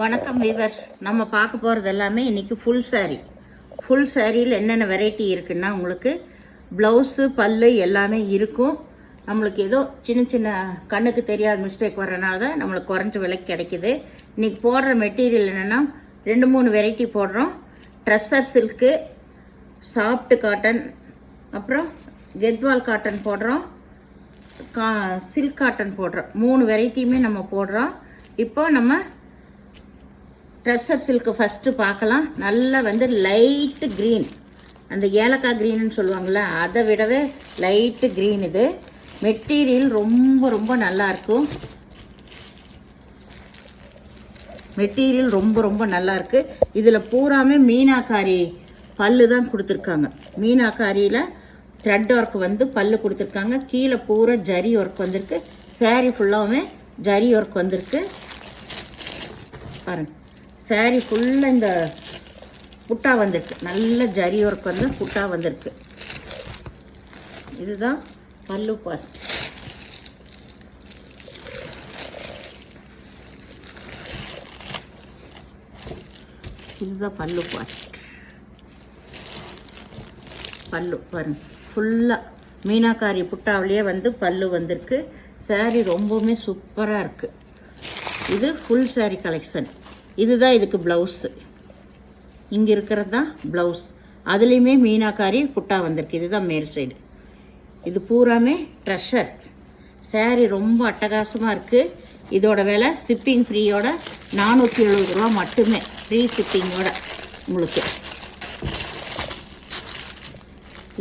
வணக்கம் வீவர்ஸ். நம்ம பார்க்க போகிறது எல்லாமே இன்றைக்கி ஃபுல் சாரியில் என்னென்ன வெரைட்டி இருக்குன்னா உங்களுக்கு ப்ளவுஸு பல்லு எல்லாமே இருக்கும். நம்மளுக்கு ஏதோ சின்ன சின்ன கண்ணுக்கு தெரியாத மிஸ்டேக் வர்றனால தான் நம்மளுக்கு குறைஞ்ச விலைக்கு கிடைக்கிது. இன்றைக்கி போடுற மெட்டீரியல் என்னென்னா 2-3 வெரைட்டி போடுறோம். ட்ரெஸ்ஸர் சில்க்கு, சாஃப்ட் காட்டன், அப்புறம் கெத்வால் காட்டன் போடுறோம், சில்க் காட்டன் போடுறோம். 3 வெரைட்டியுமே நம்ம போடுறோம். இப்போ நம்ம ட்ரெஸ்ஸர் சில்க்கு ஃபஸ்ட்டு பார்க்கலாம். நல்லா லைட்டு க்ரீன், அந்த ஏலக்காய் க்ரீன்னு சொல்லுவாங்கள்ல, அதை விடவே லைட்டு க்ரீன். இது மெட்டீரியல் ரொம்ப ரொம்ப நல்லாயிருக்கும். மெட்டீரியல் ரொம்ப ரொம்ப நல்லாயிருக்கு. இதில் பூராமே மீனாக்காரி பல்லு தான் கொடுத்துருக்காங்க. மீனாக்காரியில் த்ரெட் ஒர்க் பல்லு கொடுத்துருக்காங்க. கீழே பூரா ஜரி ஒர்க் வந்திருக்கு. சாரீ ஃபுல்லாகவுமே ஜரி ஒர்க் வந்திருக்கு. பாருங்கள், சாரீ ஃபுல்லாக இந்த புட்டா வந்திருக்கு. நல்ல ஜரி ஒர்க் புட்டா வந்திருக்கு. இதுதான் பல்லு பார். இதுதான் பல்லு பார். பல்லு பாருங்க, ஃபுல்லாக மீனாக்காரி புட்டாவிலேயே பல்லு வந்திருக்கு. சாரீ ரொம்பவுமே சூப்பராக இருக்குது. இது ஃபுல் சாரீ கலெக்ஷன். இதுதான் இதுக்கு ப்ளவுஸு. இங்கே இருக்கிறது தான் ப்ளவுஸ். அதுலேயுமே மீனாக்காரி புட்டா வந்திருக்கு. இதுதான் மேல் சைடு. இது பூராமே ட்ரெஷர். சாரீ ரொம்ப அட்டகாசமாக இருக்குது. இதோட விலை ஷிப்பிங் ஃப்ரீயோட 470 ரூபா மட்டுமே, ஃப்ரீ ஷிப்பிங்கோட உங்களுக்கு.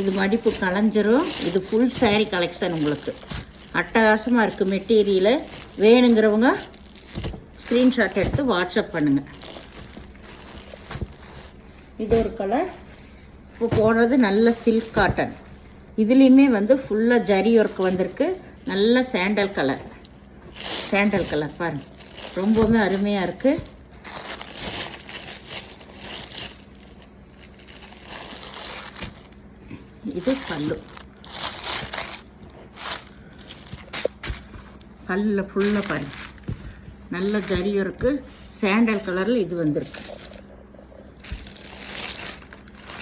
இது மடிப்பு கலைஞ்சிரும். இது ஃபுல் சாரீ கலெக்ஷன் உங்களுக்கு. அட்டகாசமாக இருக்குது மெட்டீரியலு. வேணுங்கிறவங்க ஸ்க்ரீன்ஷாட் எடுத்து வாட்ஸ்அப் பண்ணுங்கள். இது ஒரு கலர். இப்போ போடுறது நல்ல சில்க் காட்டன். இதுலேயுமே ஃபுல்லாக ஜரி ஒர்க் வந்திருக்கு. நல்ல சாண்டல் கலர் பாருங்கள், ரொம்பவுமே அருமையாக இருக்குது. இது பல்லில் ஃபுல்லாக பாருங்கள், நல்ல ஜரி ஒர்க்கு சாண்டல் கலரில் இது வந்திருக்கு.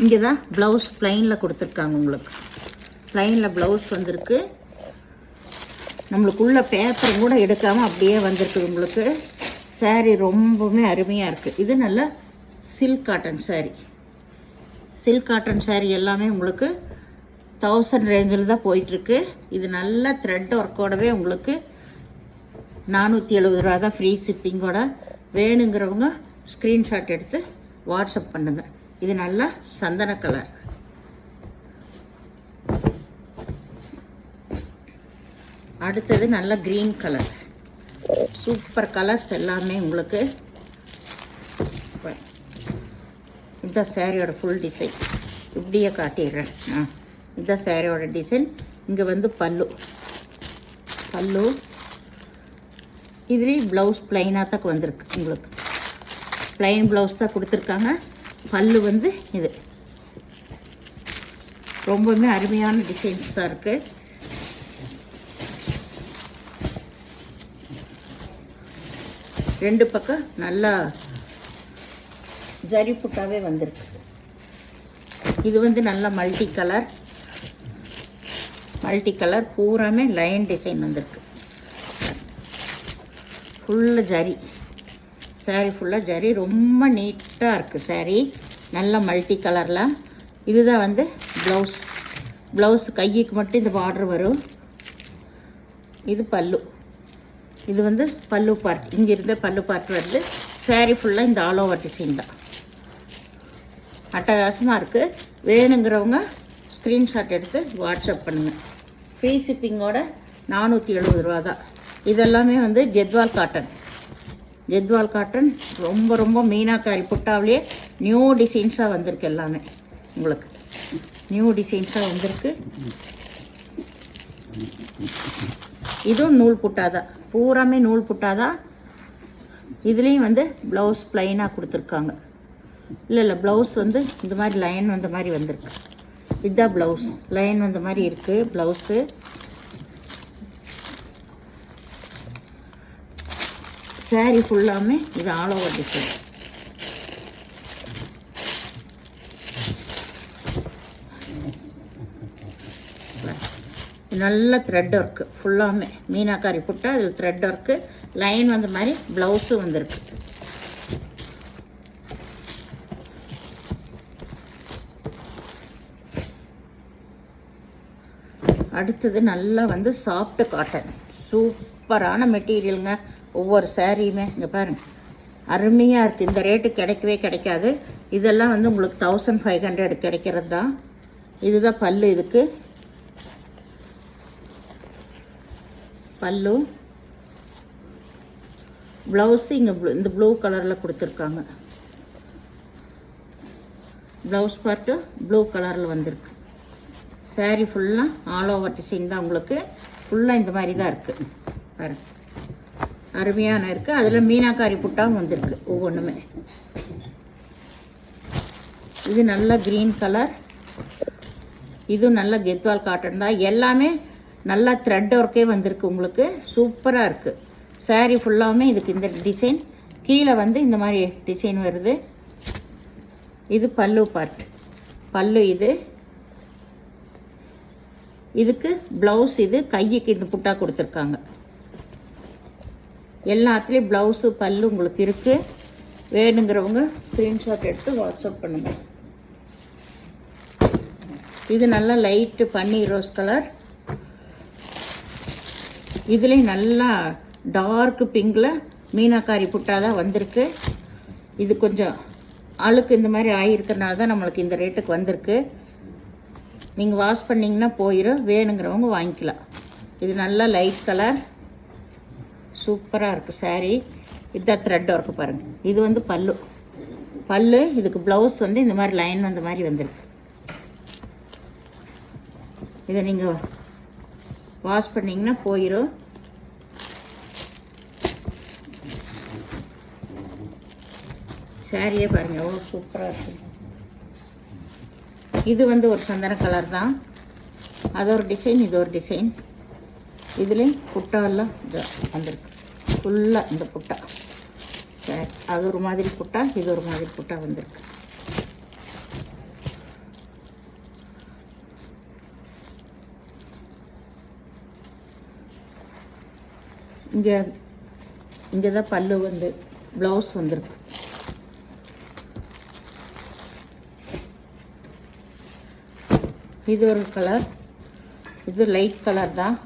இங்கே தான் ப்ளவுஸ் ப்ளைனில் கொடுத்துருக்காங்க. உங்களுக்கு ப்ளைனில் ப்ளவுஸ் வந்திருக்கு. நம்மளுக்குள்ள பேப்பரும் கூட எடுக்காமல் அப்படியே வந்திருக்கு உங்களுக்கு. சாரீ ரொம்பவுமே அருமையாக இருக்குது. இது நல்ல silk cotton sari. Silk cotton sari எல்லாமே உங்களுக்கு 1000 ரேஞ்சில் தான் போயிட்டுருக்கு. இது நல்ல த்ரெட் ஒர்க்கோடவே உங்களுக்கு 470 ரூபா தான், ஃப்ரீ ஷிப்பிங்கோட. வேணுங்கிறவங்க ஸ்க்ரீன்ஷாட் எடுத்து வாட்ஸ்அப் பண்ணுங்கள். இது நல்லா சந்தன கலர். அடுத்தது நல்ல க்ரீன் கலர். சூப்பர் கலர்ஸ் எல்லாமே உங்களுக்கு. இந்த சாரியோட ஃபுல் டிசைன் இப்படியே காட்டிடுறேன். இந்த சாரியோட டிசைன். இங்கே பல்லு இதுலேயும் ப்ளவுஸ் ப்ளைனாக தான் வந்திருக்கு. உங்களுக்கு ப்ளைன் ப்ளவுஸ் தான் கொடுத்துருக்காங்க. பல்லு இது ரொம்பவுமே அருமையான டிசைன்ஸ் தான் இருக்குது. ரெண்டு பக்கம் நல்லா ஜரி புட்டாவே வந்திருக்கு. இது நல்ல மல்டி கலர் பூராமே லைன் டிசைன் வந்திருக்கு. ஃபுல்லாக ஜரி. சாரீ ஃபுல்லாக ஜரி. ரொம்ப நீட்டாக இருக்குது சாரீ. நல்ல மல்டி கலரில். இதுதான் ப்ளவுஸ் கைக்கு மட்டும் இந்த பார்டர் வரும். இது பல்லு. இது பல்லு பார்ட். இங்கே இருந்த பல்லு பார்ட் வருது. சாரீ ஃபுல்லாக இந்த ஆல் ஓவர் டிசைன் தான். அட்டகாசமாக இருக்குது. வேணுங்கிறவங்க ஸ்க்ரீன்ஷாட் எடுத்து வாட்ஸ்அப் பண்ணுங்கள். ஃப்ரீ ஷிப்பிங்கோட 470 ரூபா தான். இதெல்லாமே கெத்வால் காட்டன். ரொம்ப ரொம்ப மீனாக்காரி புட்டாவிலேயே நியூ டிசைன்ஸாக வந்திருக்கு. எல்லாமே உங்களுக்கு நியூ டிசைன்ஸாக வந்திருக்கு. இதுவும் நூல் புட்டா தான். பூராமே நூல் புட்டா தான். இதுலேயும் ப்ளவுஸ் ப்ளைனாக கொடுத்துருக்காங்க. இல்லை ப்ளவுஸ் இந்த மாதிரி லைன் மாதிரி வந்திருக்கு. இதுதான் ப்ளவுஸ். லைன் மாதிரி இருக்குது ப்ளவுஸு. saree ஃபுல்லாமே இது ஆல் ஓவர் டிசைன். நல்ல த்ரெட் ஒர்க்கு ஃபுல்லாமே மீனாக்காரி புட்டா, அதில் த்ரெட் ஒர்க்கு, லைன் வந்த மாதிரி ப்ளவுஸும் வந்திருக்கு. அடுத்தது நல்லா வந்து சாஃப்ட் காட்டன், சூப்பரான மெட்டீரியலுங்க. ஒவ்வொரு சாரியுமே இங்கே பாருங்கள், அருமையாக இருக்குது. இந்த ரேட்டு கிடைக்கவே கிடைக்காது. இதெல்லாம் வந்து உங்களுக்கு 1500 கிடைக்கிறது தான். இதுதான் பல்லு. இதுக்கு பல்லு, ப்ளவுஸு இங்கே இந்த ப்ளூ கலரில் கொடுத்துருக்காங்க. ப்ளவுஸ் பார்ட்டு ப்ளூ கலரில் வந்திருக்கு. சாரீ ஃபுல்லாக ஆல் ஓவர் டிசைன் தான். உங்களுக்கு ஃபுல்லாக இந்த மாதிரி தான் இருக்குது பாருங்க, அருமையான இருக்குது. அதில் மீனாக்காரி புட்டாவும் வந்திருக்கு ஒவ்வொன்றுமே. இது நல்ல க்ரீன் கலர், இதுவும் நல்ல கெத்வால் காட்டன் தான். எல்லாமே நல்லா த்ரெட் ஒர்க்கே வந்திருக்கு உங்களுக்கு, சூப்பராக இருக்குது. சாரீ ஃபுல்லாமே இதுக்கு இந்த டிசைன், கீழே வந்து இந்த மாதிரி டிசைன் வருது. இது பல்லு பார்ட், பல்லு இது. இதுக்கு ப்ளவுஸ், இது கைக்கு இந்த புட்டா கொடுத்துருக்காங்க. எல்லாத்துலேயும் ப்ளவுஸு பல்லு உங்களுக்கு இருக்குது. வேணுங்கிறவங்க ஸ்க்ரீன்ஷாட் எடுத்து வாட்ஸ்அப் பண்ணுங்கள். இது நல்லா லைட்டு பன்னீர் ரோஸ் கலர். இதுலேயும் நல்லா டார்க் பிங்கில் மீனாக்காரி புட்டா தான் வந்திருக்கு. இது கொஞ்சம் அழுக்கு இந்த மாதிரி ஆகியிருக்கிறனால தான் நம்மளுக்கு இந்த ரேட்டுக்கு வந்திருக்கு. நீங்கள் வாஷ் பண்ணிங்கன்னா போயிடும், வேணுங்கிறவங்க வாங்கிக்கலாம். இது நல்லா லைட் கலர், சூப்பராக இருக்குது சாரீ. இதுதான் த்ரெட் ஒர்க்கு பாருங்கள். இது வந்து பல்லு, பல்லு. இதுக்கு ப்ளவுஸ் வந்து இந்த மாதிரி லைன் வந்த மாதிரி வந்திருக்கு. இதை நீங்கள் வாஷ் பண்ணிங்கன்னா போயிடும். சாரியே பாருங்கள் எவ்வளோ சூப்பராக இருக்குது. இது வந்து ஒரு சந்தன கலர் தான், அது ஒரு டிசைன், இது ஒரு டிசைன். இதுலேயும் புட்டாவெல்லாம் இது வந்திருக்கு ஃபுல்லாக. இந்த புட்டா சரி, அது ஒரு மாதிரி புட்டா, இது ஒரு மாதிரி புட்டா வந்திருக்கு. இங்கே தான் பல்லு வந்து ப்ளவுஸ் வந்திருக்கு. இது ஒரு கலர், இது லைட் கலர் தான்.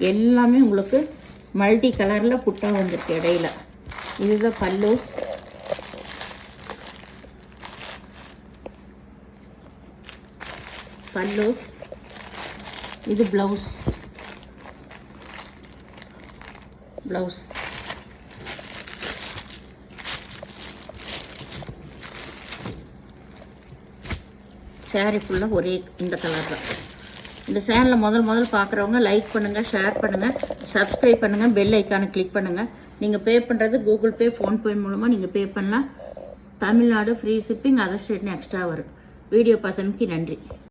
எல்லாமே உங்களுக்கு மல்டி கலரில் புட்டா வந்திருக்கு இடையில. இதுதான் பல்லு. பல்லு இது ப்ளவுஸ், ப்ளவுஸ். சாரீ ஃபுல்லாக ஒரே இந்த கலர் தான். இந்த சேனலை முதல் பார்க்குறவங்க லைக் பண்ணுங்கள், ஷேர் பண்ணுங்கள், சப்ஸ்கிரைப் பண்ணுங்கள், பெல் ஐக்கானை கிளிக் பண்ணுங்கள். நீங்கள் பே பண்ணுறது கூகுள் பே, ஃபோன்பே மூலமாக நீங்கள் பே பண்ணலாம். தமிழ்நாடு ஃப்ரீ ஷிப்பிங், அதர் ஸ்டேட்னு எக்ஸ்ட்ரா வரும். வீடியோ பார்த்தமைக்கு நன்றி.